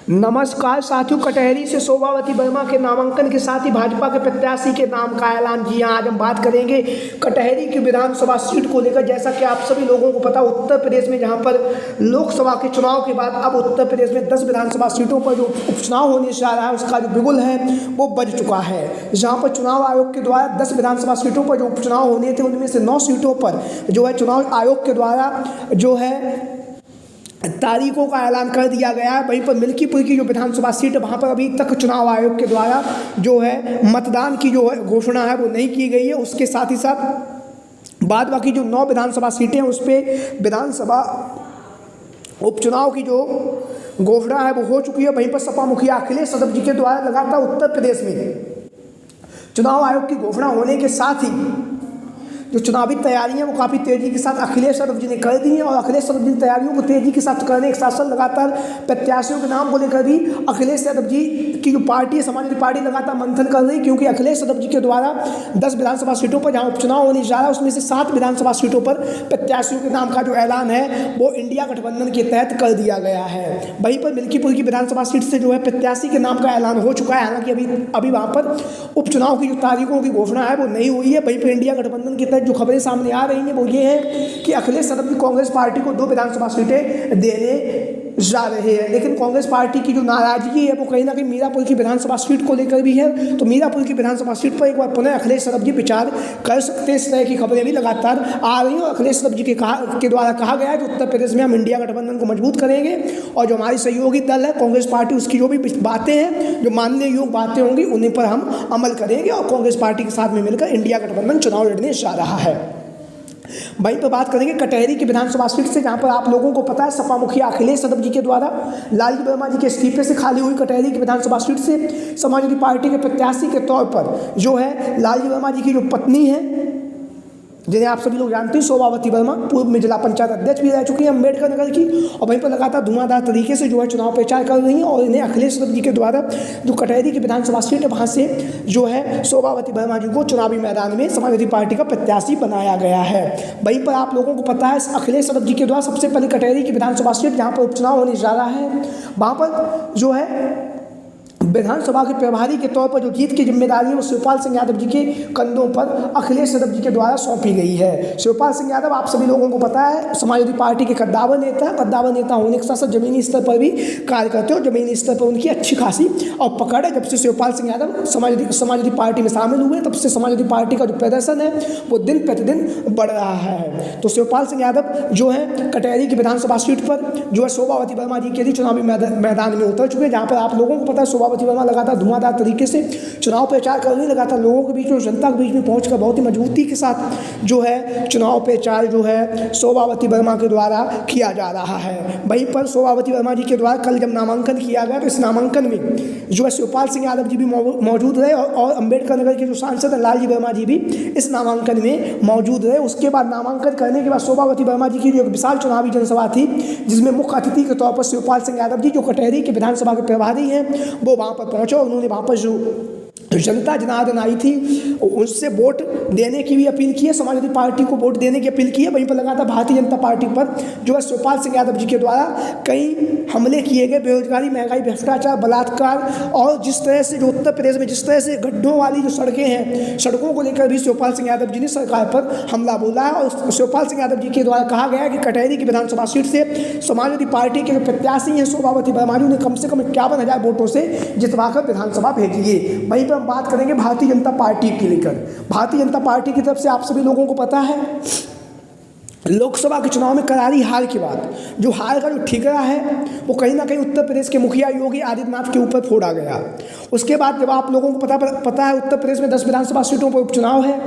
नमस्कार साथियों, कटहरी से शोभावती वर्मा के नामांकन के साथ ही भाजपा के प्रत्याशी के नाम का ऐलान। जी हां, आज हम बात करेंगे कटहरी की विधानसभा सीट को लेकर। जैसा कि आप सभी लोगों को पता, उत्तर प्रदेश में जहां पर लोकसभा के चुनाव के बाद अब उत्तर प्रदेश में 10 विधानसभा सीटों पर जो उपचुनाव होने जा रहा है उसका जो बिगुल है वो बज चुका है। जहाँ पर चुनाव आयोग के द्वारा 10 विधानसभा सीटों पर जो उपचुनाव होने थे उनमें से 9 सीटों पर जो है चुनाव आयोग के द्वारा जो है तारीखों का ऐलान कर दिया गया है। वहीं पर मिल्कीपुर की जो विधानसभा सीट है वहाँ पर अभी तक चुनाव आयोग के द्वारा जो है मतदान की जो है घोषणा है वो नहीं की गई है। उसके साथ ही साथ बाद बाकी जो 9 विधानसभा सीटें हैं उस पर विधानसभा उपचुनाव की जो घोषणा है वो हो चुकी है। वहीं पर सपा मुखिया अखिलेश यादव जी के द्वारा लगातार उत्तर प्रदेश में चुनाव आयोग की घोषणा होने के साथ ही जो चुनावी तैयारियां वो काफ़ी तेज़ी के साथ अखिलेश यादव जी ने कर दी हैं। और अखिलेश यादव जी तैयारियों को तेज़ी के साथ करने के साथ साथ लगातार प्रत्याशियों के नाम को लेकर भी अखिलेश यादव जी की जो पार्टी है समाजवादी पार्टी लगातार मंथन कर रही है, क्योंकि अखिलेश यादव जी के द्वारा 10 विधानसभा सीटों पर जहाँ उपचुनाव होने जा रहा है उसमें से 7 विधानसभा सीटों पर प्रत्याशियों के नाम का जो ऐलान है वो इंडिया गठबंधन के तहत कर दिया गया है। वहीं पर मिल्कीपुर की विधानसभा सीट से जो है प्रत्याशी के नाम का ऐलान हो चुका है। हालांकि अभी वहाँ पर उपचुनाव की जो तारीखों की घोषणा है वो नहीं हुई है। वहीं पर इंडिया गठबंधन के तहत जो खबरें सामने आ रही हैं वो ये है कि अखिलेश यादव जी कांग्रेस पार्टी को 2 विधानसभा सीटें देने जा रहे हैं। लेकिन कांग्रेस पार्टी की जो नाराजगी है वो कहीं ना कहीं मीरापुर की विधानसभा सीट को लेकर भी है। तो मीरापुर की विधानसभा सीट पर एक बार पुनः अखिलेश यादव जी विचार कर सकते हैं। इस तरह की खबरें भी लगातार आ रही हैं। अखिलेश यादव जी के द्वारा कहा गया है कि उत्तर प्रदेश में हम इंडिया गठबंधन को मजबूत करेंगे और जो हमारी सहयोगी दल है कांग्रेस पार्टी उसकी जो भी बातें हैं, जो मानने योग्य बातें होंगी उन्हीं पर हम अमल करेंगे और कांग्रेस पार्टी के साथ में मिलकर इंडिया गठबंधन चुनाव लड़ने जा रहा है। वहीं पर बात करेंगे कटहरी की विधानसभा सीट से, जहां पर आप लोगों को पता है सपा मुखिया अखिलेश यादव जी के द्वारा लालजी वर्मा जी के इस्तीफे से खाली हुई कटहरी की विधानसभा सीट से समाजवादी पार्टी के प्रत्याशी के तौर पर जो है लालजी वर्मा जी की जो पत्नी है जिन्हें आप सभी लोग जानते हैं शोभावती वर्मा, पूर्व में जिला पंचायत अध्यक्ष भी रह चुकी हैं अम्बेडकर नगर की, और वहीं पर लगातार धुआंधार तरीके से जो है चुनाव प्रचार कर रही हैं। और इन्हें अखिलेश यादव जी के द्वारा जो कटहरी की विधानसभा सीट है वहाँ से जो है शोभावती वर्मा जी को चुनावी मैदान में समाजवादी पार्टी का प्रत्याशी बनाया गया है। वहीं पर आप लोगों को पता है अखिलेश यादव जी के द्वारा सबसे पहले कटहरी की विधानसभा सीट जहाँ पर उपचुनाव होने जा रहा है वहाँ पर जो है विधानसभा के प्रभारी के तौर पर जो जीत की जिम्मेदारी है वो शिवपाल सिंह यादव जी के कंधों पर अखिलेश यादव जी के द्वारा सौंपी गई है। शिवपाल सिंह यादव आप सभी लोगों को पता है समाजवादी पार्टी के कद्दावर नेता होने के साथ साथ जमीनी स्तर पर भी कार्य करते हैं और जमीनी स्तर पर उनकी अच्छी खासी और पकड़ है। जब से शिवपाल सिंह यादव समाजवादी पार्टी में शामिल हुए तब से समाजवादी पार्टी का जो प्रदर्शन है वो दिन प्रतिदिन बढ़ रहा है। तो शिवपाल सिंह यादव जो है कटहरी की विधानसभा सीट पर जो है शोभावती वर्मा जी के लिए चुनावी मैदान में उतर चुके हैं, जहाँ पर आप लोगों को पता है शोभावती वर्मा लगातार धुआंधार तरीके से चुनाव प्रचार कर रही है। लगातार लोगों के बीच में, जनता के बीच में पहुंचकर बहुत ही मजबूती के साथ जो है चुनाव प्रचार जो है शोभावती वर्मा के द्वारा किया जा रहा है। वहीं पर शोभावती वर्मा जी के द्वारा कल जब नामांकन किया गया तो इस नामांकन में जो है शिवपाल सिंह यादव जी भी मौजूद रहे और अम्बेडकर नगर के जो सांसद हैं लालजी वर्मा जी भी इस नामांकन में मौजूद रहे। उसके बाद नामांकन करने के बाद शोभावती वर्मा जी की जो एक विशाल चुनावी जनसभा थी जिसमें मुख्य अतिथि के तौर पर शिवपाल सिंह यादव जी जो कटहरी के विधानसभा के प्रभारी हैं वो वहाँ पर पहुंचे। उन्होंने वहाँ पर जो जनता जनार्दन आई थी उससे वोट देने की भी अपील की है, समाजवादी पार्टी को वोट देने की अपील की है। वहीं पर लगातार भारतीय जनता पार्टी पर जो है शिवपाल सिंह यादव जी के द्वारा कई हमले किए गए, बेरोजगारी, महंगाई, भ्रष्टाचार, बलात्कार और जिस तरह से जो उत्तर प्रदेश में जिस तरह से गड्ढों वाली जो सड़कें हैं सड़कों को लेकर भी शिवपाल सिंह यादव जी ने सरकार पर हमला बोला है। और शिवपाल सिंह यादव जी के द्वारा कहा गया है कि कटहरी की विधानसभा सीट से समाजवादी पार्टी के जो प्रत्याशी हैं शोभावती वर्मा जी ने कम से कम 51,000 वोटों से जितवाकर विधानसभा भेजिए। वहीं पर बात करेंगे भारतीय जनता पार्टी की लेकर। भारतीय जनता पार्टी की तरफ से आप सभी लोगों को पता है लोकसभा के चुनाव में करारी हार के बाद जो हार का जो ठिकरा है वो कहीं ना कहीं उत्तर प्रदेश के मुखिया योगी आदित्यनाथ के ऊपर फोड़ा गया। उसके बाद जब आप लोगों को पता है उत्तर प्रदेश में 10 विधानसभा सीटों पर उपचुनाव है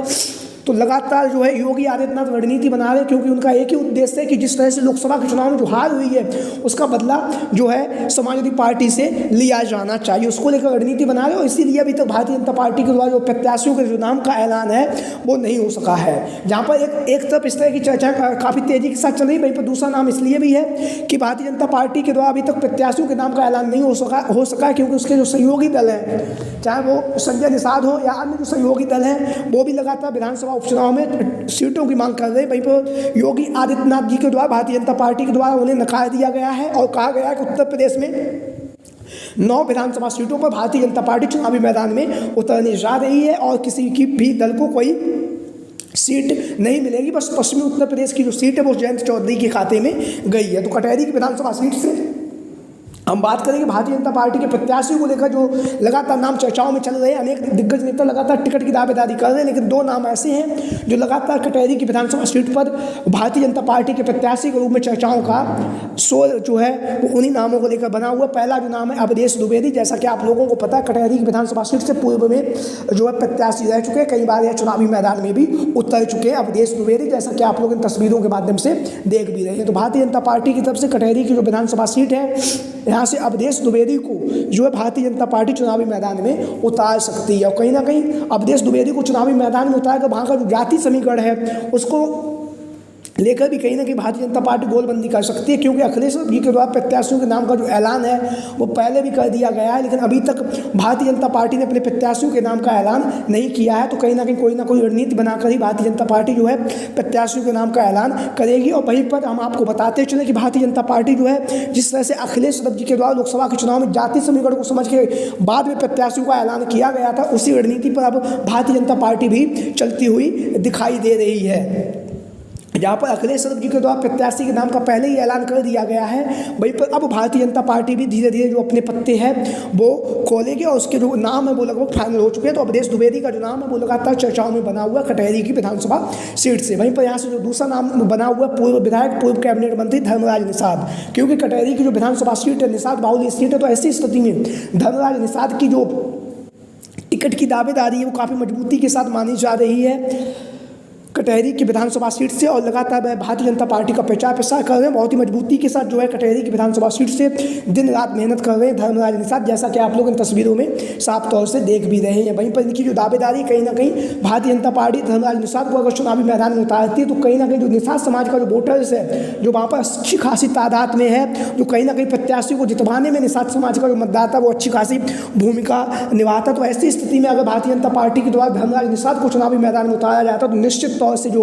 तो लगातार जो है योगी आदित्यनाथ रणनीति बना रहे हैं, क्योंकि उनका एक ही उद्देश्य है कि जिस तरह से लोकसभा के चुनाव में जो हार हुई है उसका बदला जो है समाजवादी पार्टी से लिया जाना चाहिए, उसको लेकर रणनीति बना रहे हैं। और इसीलिए अभी तक भारतीय जनता पार्टी के द्वारा जो प्रत्याशियों के जो नाम का ऐलान है वो नहीं हो सका है। जहाँ पर एक तरफ इस तरह की चर्चा काफ़ी तेज़ी के साथ चल रही है, वहीं पर दूसरा नाम इसलिए भी है कि भारतीय जनता पार्टी के द्वारा अभी तक प्रत्याशियों के नाम का ऐलान नहीं हो सका क्योंकि उसके जो सहयोगी दल हैं, चाहे वो संजय निषाद हो या अन्य जो सहयोगी दल हैं, वो भी लगातार विधानसभा उपचुनाव में सीटों की मांग कर रहे हैं। वहीं पर योगी आदित्यनाथ जी के द्वारा भारतीय जनता पार्टी के द्वारा उन्हें नकार दिया गया है और कहा गया है कि उत्तर प्रदेश में 9 विधानसभा सीटों पर भारतीय जनता पार्टी चुनावी मैदान में उतरने जा रही है और किसी की भी दल को कोई सीट नहीं मिलेगी। बस पश्चिमी उत्तर प्रदेश की जो सीट है वो जयंत चौधरी के खाते में गई है। तो कटहरी की विधानसभा सीट से हम बात करेंगे भारतीय जनता पार्टी के प्रत्याशियों को लेकर जो लगातार नाम चर्चाओं में चल रहे हैं। अनेक दिग्गज नेता लगातार टिकट की दावेदारी कर रहे हैं, लेकिन 2 नाम ऐसे हैं जो लगातार कटहरी की विधानसभा सीट पर भारतीय जनता पार्टी के प्रत्याशी के रूप में चर्चाओं का शोर जो है वो उन्हीं नामों को लेकर बना हुआ। पहला जो नाम है अवधेश द्विवेदी। जैसा कि आप लोगों को पता है, कटहरी की विधानसभा सीट से पूर्व में जो है प्रत्याशी रह चुके हैं, कई बार यह चुनावी मैदान में भी उतर चुके हैं अवधेश द्विवेदी, जैसा कि आप लोग इन तस्वीरों के माध्यम से देख भी रहे हैं। तो भारतीय जनता पार्टी की तरफ से कटहरी की जो विधानसभा सीट है, यहाँ से अवधेश द्विवेदी को जो है भारतीय जनता पार्टी चुनावी मैदान में उतार सकती है। और कहीं ना कहीं अवधेश द्विवेदी को चुनावी मैदान में उतार कर वहाँ का जो जाति समीकरण है उसको लेकर भी कहीं ना कहीं भारतीय जनता पार्टी गोलबंदी कर सकती है, क्योंकि अखिलेश जी के द्वारा प्रत्याशियों के नाम का जो ऐलान है वो पहले भी कर दिया गया है, लेकिन अभी तक भारतीय जनता पार्टी ने अपने प्रत्याशियों के नाम का ऐलान नहीं किया है। तो कहीं ना कोई रणनीति बनाकर ही भारतीय जनता पार्टी जो है प्रत्याशियों के नाम का ऐलान करेगी। और वहीं पर हम आपको बताते चले कि भारतीय जनता पार्टी जो है जिस तरह से अखिलेश यादव जी के द्वारा लोकसभा के चुनाव में जाति समीकरण को समझ के बाद में प्रत्याशियों का ऐलान किया गया था, उसी रणनीति पर अब भारतीय जनता पार्टी भी चलती हुई दिखाई दे रही है। जहाँ पर अखिलेश यादव जी के द्वारा प्रत्याशी के नाम का पहले ही ऐलान कर दिया गया है, वहीं पर अब भारतीय जनता पार्टी भी धीरे धीरे जो अपने पत्ते हैं वो खोलेगी और उसके जो नाम है वो लगभग फाइनल हो चुके हैं। तो अवधेश द्विवेदी का जो नाम है वो लगातार चर्चाओं में बना हुआ कटहरी की विधानसभा सीट से। वहीं पर यहाँ से जो दूसरा नाम बना हुआ पूर्व विधायक, पूर्व कैबिनेट मंत्री धर्मराज निषाद, क्योंकि कटहरी की जो विधानसभा सीट है निषाद बाहुल्य सीट है, तो ऐसी स्थिति में धर्मराज निषाद की जो टिकट की दावेदारी है वो काफ़ी मजबूती के साथ मानी जा रही है कटहरी की विधानसभा सीट से। और लगातार भारतीय जनता पार्टी का प्रचार प्रसार कर रहे हैं, बहुत ही मजबूती के साथ जो है कटहरी की विधानसभा सीट से दिन रात मेहनत कर रहे हैं धर्मराज निषाद, जैसा कि आप लोग इन तस्वीरों में साफ तौर से देख भी रहे हैं। वहीं पर इनकी जो दावेदारी कहीं ना कहीं भारतीय जनता पार्टी धर्मराज निषाद को अगर चुनावी मैदान में उतारती है तो कहीं ना कहीं जो निषाद समाज का जो वोटर्स है जो वहाँ पर अच्छी खासी तादाद में है, जो कहीं ना कहीं प्रत्याशी को जितवाने में निषाद समाज का जो मतदाता वो अच्छी खासी भूमिका निभाता। तो ऐसी स्थिति में अगर भारतीय जनता पार्टी के द्वारा धर्मराज निषाद को चुनावी मैदान में उतारा जाता तो निश्चित तौर से जो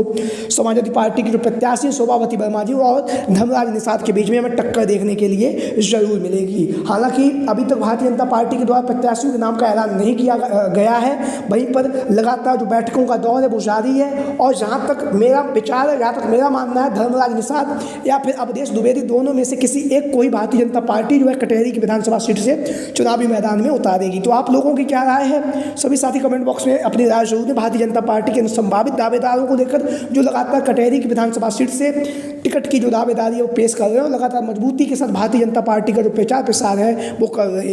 समाजवादी पार्टी की जो प्रत्याशी शोभावती वर्मा जी और धर्मराज निषाद के बीच में हमें टक्कर देखने के लिए जरूर मिलेगी। हालांकि अभी तक भारतीय जनता पार्टी के द्वारा प्रत्याशियों के नाम का ऐलान नहीं किया गया है, वहीं पर लगातार जो बैठकों का दौर है वो जारी है। और जहाँ तक मेरा विचार है, जहाँ तक मेरा मानना है, धर्मराज निषाद या फिर अवधेश द्विवेदी दोनों में से किसी एक को ही भारतीय जनता पार्टी जो है कटहरी की विधानसभा सीट से चुनावी मैदान में उतारेगी। तो आप लोगों की क्या राय है? सभी साथी कमेंट बॉक्स में अपनी राय जरूर दें। भारतीय जनता पार्टी के संभावित दावेदारों को लेकर जो लगातार कटहरी की विधानसभा सीट से टिकट की जो दावेदारी है वो पेश कर रहे हैं और लगातार मजबूती के साथ भारतीय जनता पार्टी का जो प्रचार प्रसार है वो कर रहे हैं।